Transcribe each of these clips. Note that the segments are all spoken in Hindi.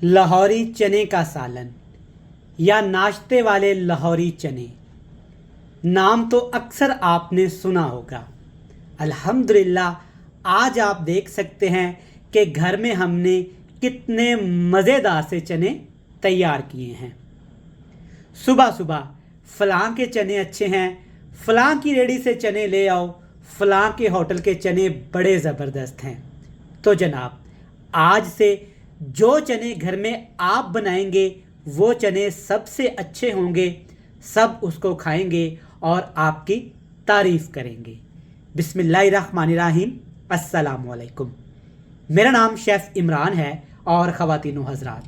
लाहौरी चने का सालन या नाश्ते वाले लाहौरी चने, नाम तो अक्सर आपने सुना होगा। अल्हम्दुलिल्लाह आज आप देख सकते हैं कि घर में हमने कितने मज़ेदार से चने तैयार किए हैं। सुबह सुबह फ़लाँ के चने अच्छे हैं, फ़लाँ की रेडी से चने ले आओ, फ़लाँ के होटल के चने बड़े ज़बरदस्त हैं। तो जनाब, आज से जो चने घर में आप बनाएंगे वो चने सबसे अच्छे होंगे, सब उसको खाएंगे और आपकी तारीफ़ करेंगे। बिस्मिल्लाहिर्रहमानिर्रहीम, अस्सलामु अलैकुम। मेरा नाम शेफ़ इमरान है और ख़वातीनो हज़रात,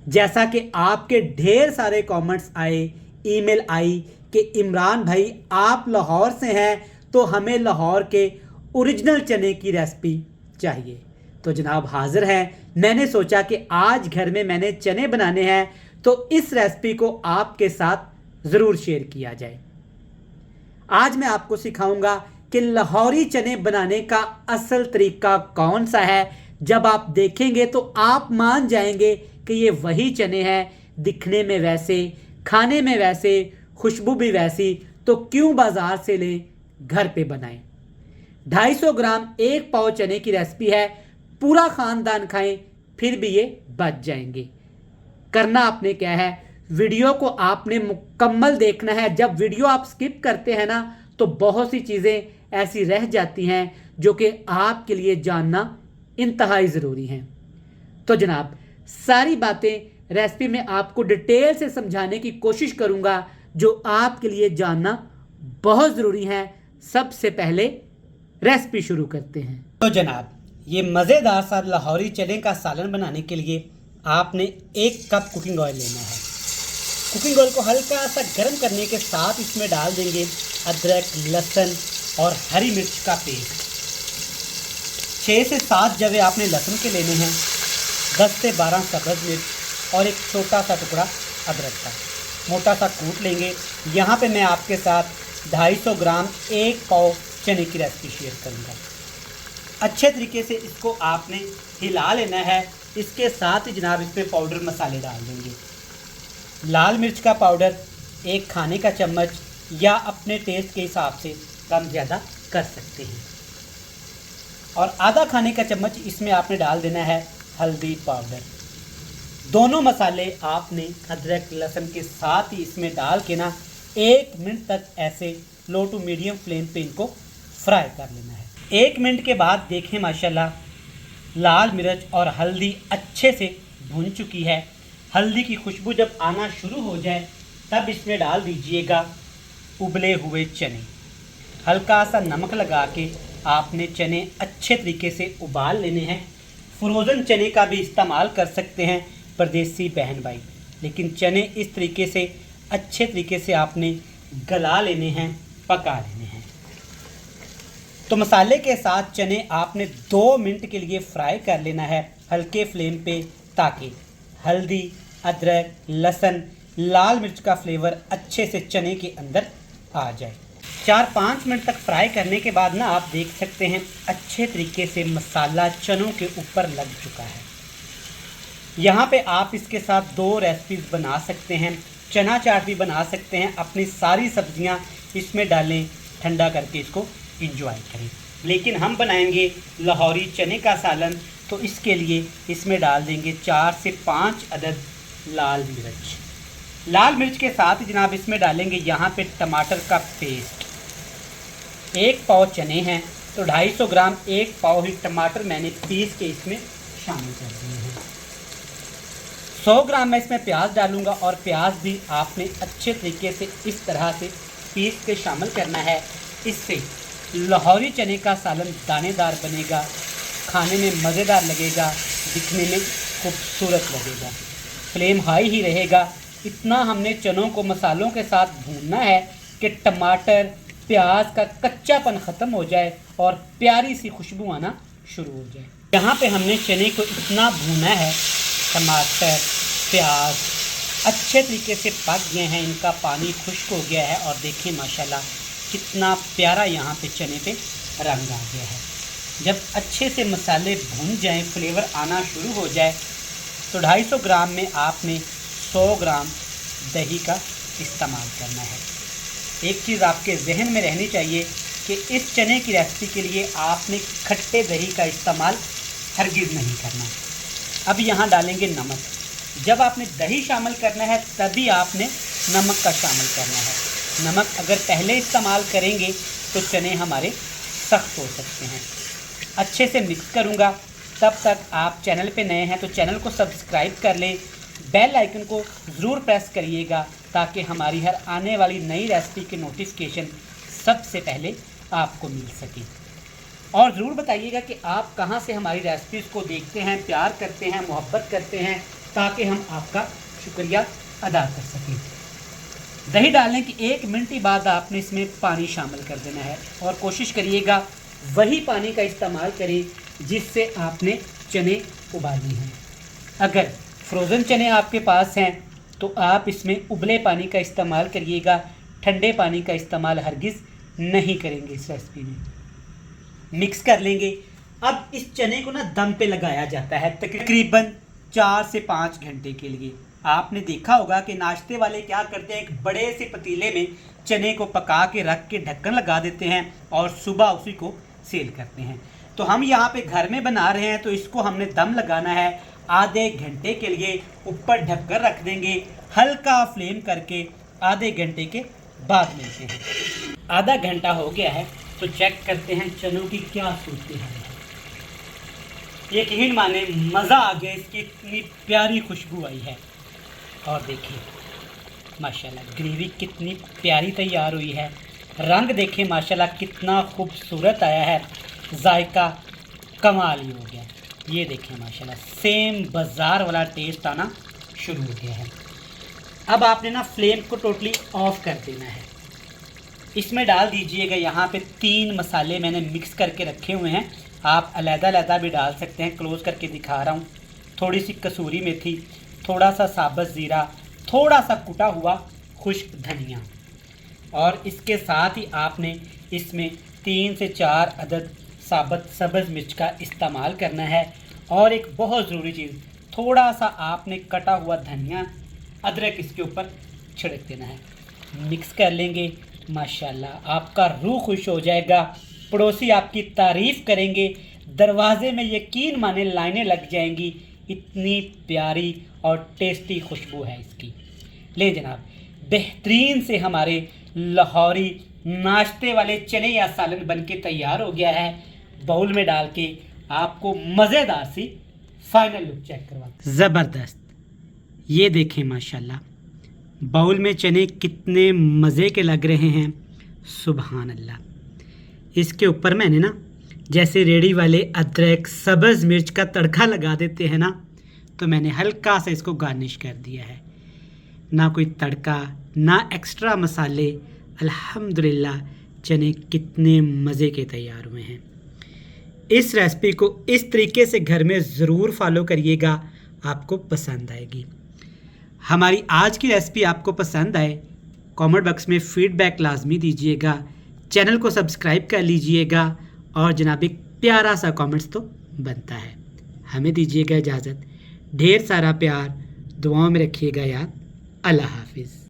जैसा कि आपके ढेर सारे कमेंट्स आए, ईमेल आई कि इमरान भाई आप लाहौर से हैं तो हमें लाहौर के ओरिजिनल चने की रेसिपी चाहिए। तो जनाब हाज़िर हैं। मैंने सोचा कि आज घर में मैंने चने बनाने हैं तो इस रेसिपी को आपके साथ ज़रूर शेयर किया जाए। आज मैं आपको सिखाऊंगा कि लाहौरी चने बनाने का असल तरीका कौन सा है। जब आप देखेंगे तो आप मान जाएंगे कि ये वही चने हैं, दिखने में वैसे, खाने में वैसे, खुशबू भी वैसी, तो क्यों बाज़ार से लें, घर पे बनाएं। 250 ग्राम एक पाव चने की रेसिपी है, पूरा ख़ानदान खाएं फिर भी ये बच जाएंगे। करना आपने क्या है, वीडियो को आपने मुकम्मल देखना है। जब वीडियो आप स्किप करते हैं ना तो बहुत सी चीज़ें ऐसी रह जाती हैं जो कि आपके लिए जानना इंतहाई ज़रूरी हैं। तो जनाब, सारी बातें रेसिपी में आपको डिटेल से समझाने की कोशिश करूंगा जो आपके लिए जानना बहुत ज़रूरी है। सबसे पहले रेसिपी शुरू करते हैं। तो जनाब, ये मज़ेदार सा लाहौरी चने का सालन बनाने के लिए आपने 1 कप कुकिंग ऑयल लेना है। कुकिंग ऑयल को हल्का सा गर्म करने के साथ इसमें डाल देंगे अदरक, लहसुन और हरी मिर्च का पेस्ट। 6 से 7 जवे आपने लहसुन के लेने हैं, 10 से 12 सब्ज़ मिर्च और एक छोटा सा टुकड़ा अदरक का मोटा सा कूट लेंगे। यहाँ पे मैं आपके साथ 250 ग्राम एक पाव चने की रेसिपी शेयर करूँगा। अच्छे तरीके से इसको आपने हिला लेना है। इसके साथ ही जनाब इसमें पाउडर मसाले डाल देंगे। लाल मिर्च का पाउडर 1 खाने का चम्मच या अपने टेस्ट के हिसाब से कम ज़्यादा कर सकते हैं, और आधा खाने का चम्मच इसमें आपने डाल देना है हल्दी पाउडर। दोनों मसाले आपने अदरक लहसुन के साथ ही इसमें डाल के ना 1 मिनट तक ऐसे लो टू मीडियम फ्लेम पे इनको फ्राई कर लेना है। 1 मिनट के बाद देखें माशाल्लाह लाल मिर्च और हल्दी अच्छे से भुन चुकी है। हल्दी की खुशबू जब आना शुरू हो जाए तब इसमें डाल दीजिएगा उबले हुए चने। हल्का सा नमक लगा के आपने चने अच्छे तरीके से उबाल लेने हैं। फ्रोज़न चने का भी इस्तेमाल कर सकते हैं परदेसी बहन भाई, लेकिन चने इस तरीके से अच्छे तरीके से आपने गला लेने हैं, पका लेने हैं। तो मसाले के साथ चने आपने 2 मिनट के लिए फ्राई कर लेना है हल्के फ्लेम पे, ताकि हल्दी, अदरक, लहसुन, लाल मिर्च का फ्लेवर अच्छे से चने के अंदर आ जाए। 4-5 मिनट तक फ्राई करने के बाद ना आप देख सकते हैं अच्छे तरीके से मसाला चनों के ऊपर लग चुका है। यहाँ पे आप इसके साथ 2 रेसिपीज़ बना सकते हैं। चना चाट भी बना सकते हैं, अपनी सारी सब्जियाँ इसमें डालें, ठंडा करके इसको इंजॉय करें। लेकिन हम बनाएंगे लाहौरी चने का सालन, तो इसके लिए इसमें डाल देंगे 4 से 5 अदद लाल मिर्च। लाल मिर्च के साथ जनाब इसमें डालेंगे यहाँ पे टमाटर का पेस्ट। 1 पाव चने हैं तो 250 ग्राम 1 पाव ही टमाटर मैंने पीस के इसमें शामिल कर दिए हैं। 100 ग्राम मैं इसमें प्याज डालूँगा, और प्याज भी आपने अच्छे तरीके से इस तरह से पीस के शामिल करना है। इससे लाहौरी चने का सालन दानेदार बनेगा, खाने में मज़ेदार लगेगा, दिखने में खूबसूरत लगेगा। फ्लेम हाई ही रहेगा। इतना हमने चनों को मसालों के साथ भूनना है कि टमाटर प्याज का कच्चापन ख़त्म हो जाए और प्यारी सी खुशबू आना शुरू हो जाए। यहाँ पे हमने चने को इतना भूना है, टमाटर प्याज अच्छे तरीके से पक गए हैं, इनका पानी खुश्क हो गया है, और देखिए माशाल्लाह कितना प्यारा यहाँ पे चने पे रंग आ गया है। जब अच्छे से मसाले भून जाएं, फ्लेवर आना शुरू हो जाए, तो 250 ग्राम में आपने 100 ग्राम दही का इस्तेमाल करना है। एक चीज़ आपके जहन में रहनी चाहिए कि इस चने की रेसिपी के लिए आपने खट्टे दही का इस्तेमाल हरगिज़ नहीं करना। अब यहाँ डालेंगे नमक। जब आपने दही शामिल करना है तभी आपने नमक का शामिल करना है। नमक अगर पहले इस्तेमाल करेंगे तो चने हमारे सख्त हो सकते हैं। अच्छे से मिक्स करूँगा। तब तक आप चैनल पे नए हैं तो चैनल को सब्सक्राइब कर लें, बेल आइकन को ज़रूर प्रेस करिएगा ताकि हमारी हर आने वाली नई रेसिपी के नोटिफिकेशन सबसे पहले आपको मिल सके। और ज़रूर बताइएगा कि आप कहाँ से हमारी रेसिपीज़ को देखते हैं, प्यार करते हैं, मोहब्बत करते हैं, ताकि हम आपका शुक्रिया अदा कर सकें। दही डालने की 1 मिनट ही बाद आपने इसमें पानी शामिल कर देना है और कोशिश करिएगा वही पानी का इस्तेमाल करें जिससे आपने चने उबाले हैं। अगर फ्रोज़न चने आपके पास हैं तो आप इसमें उबले पानी का इस्तेमाल करिएगा, ठंडे पानी का इस्तेमाल हरगिज़ नहीं करेंगे इस रेसिपी में। मिक्स कर लेंगे। अब इस चने को ना दम पे लगाया जाता है तकरीबन 4 से 5 घंटे के लिए। आपने देखा होगा कि नाश्ते वाले क्या करते हैं, एक बड़े से पतीले में चने को पका के रख के ढक्कन लगा देते हैं और सुबह उसी को सेल करते हैं। तो हम यहाँ पे घर में बना रहे हैं तो इसको हमने दम लगाना है आधे घंटे के लिए। ऊपर ढककर रख देंगे, हल्का फ्लेम करके आधे घंटे के बाद मिलते हैं। आधा घंटा हो गया है तो चेक करते हैं चनों की क्या सूरत है। यकीन माने मज़ा आ गया, इसकी इतनी प्यारी खुशबू आई है। और देखिए माशाल्लाह ग्रेवी कितनी प्यारी तैयार हुई है। रंग देखिए माशाल्लाह कितना खूबसूरत आया है, जायका कमाल ही हो गया। ये देखिए माशाल्लाह सेम बाज़ार वाला टेस्ट आना शुरू हो गया है। अब आपने ना फ्लेम को टोटली ऑफ कर देना है। इसमें डाल दीजिएगा, यहाँ पे 3 मसाले मैंने मिक्स करके रखे हुए हैं, आप अलग-अलग भी डाल सकते हैं। क्लोज़ करके दिखा रहा हूँ। थोड़ी सी कसूरी मेथी, थोड़ा सा साबुत ज़ीरा, थोड़ा सा कुटा हुआ खुश्क धनिया, और इसके साथ ही आपने इसमें 3 से 4 अदद साबुत सब्ज़ मिर्च का इस्तेमाल करना है। और एक बहुत ज़रूरी चीज़, थोड़ा सा आपने कटा हुआ धनिया, अदरक इसके ऊपर छिड़क देना है। मिक्स कर लेंगे। माशाल्लाह आपका रूह खुश हो जाएगा, पड़ोसी आपकी तारीफ़ करेंगे, दरवाज़े में यकीन माने लाइनें लग जाएंगी। इतनी प्यारी और टेस्टी खुशबू है इसकी। ले जनाब, बेहतरीन से हमारे लाहौरी नाश्ते वाले चने या सालन बन के तैयार हो गया है। बाउल में डाल के आपको मज़ेदार सी फाइनल लुक चेक करवाते हैं। ज़बरदस्त, ये देखें माशाल्लाह बाउल में चने कितने मज़े के लग रहे हैं, सुभान अल्लाह। इसके ऊपर मैंने ना जैसे रेडी वाले अदरक सब्ज़ मिर्च का तड़का लगा देते हैं ना, तो मैंने हल्का सा इसको गार्निश कर दिया है। ना कोई तड़का ना एक्स्ट्रा मसाले, अल्हम्दुलिल्लाह चने कितने मज़े के तैयार हुए हैं। इस रेसिपी को इस तरीके से घर में ज़रूर फॉलो करिएगा, आपको पसंद आएगी। हमारी आज की रेसिपी आपको पसंद आए कमेंट बॉक्स में फ़ीडबैक लाजमी दीजिएगा, चैनल को सब्सक्राइब कर लीजिएगा और जनाब एक प्यारा सा कमेंट्स तो बनता है। हमें दीजिएगा इजाज़त, ढेर सारा प्यार, दुआओं में रखिएगा याद। अल्लाह हाफिज़।